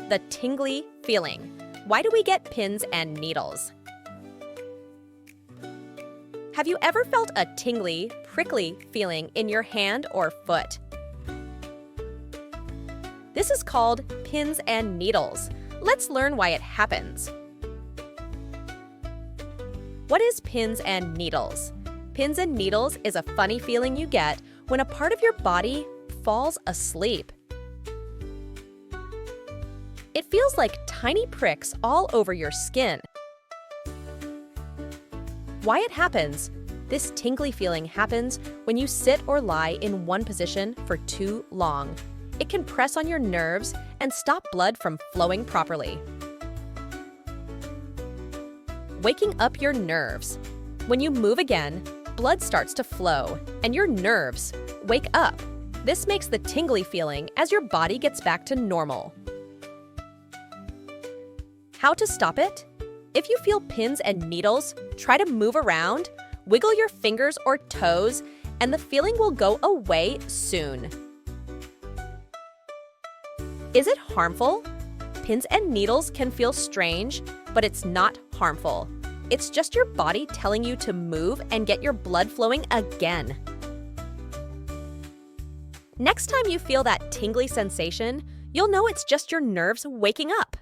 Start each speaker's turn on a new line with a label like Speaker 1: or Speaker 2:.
Speaker 1: The tingly feeling. Why do we get pins and needles? Have you ever felt a tingly, prickly feeling in your hand or foot? This is called pins and needles. Let's learn why it happens. What is pins and needles? Pins and needles is a funny feeling you get when a part of your body falls asleep. It feels like tiny pricks all over your skin. Why it happens? This tingly feeling happens when you sit or lie in one position for too long. It can press on your nerves and stop blood from flowing properly. Waking up your nerves. When you move again, blood starts to flow, and your nerves wake up. This makes the tingly feeling as your body gets back to normal. How to stop it? If you feel pins and needles, try to move around, wiggle your fingers or toes, and the feeling will go away soon. Is it harmful? Pins and needles can feel strange, but it's not harmful. It's just your body telling you to move and get your blood flowing again. Next time you feel that tingly sensation, you'll know it's just your nerves waking up.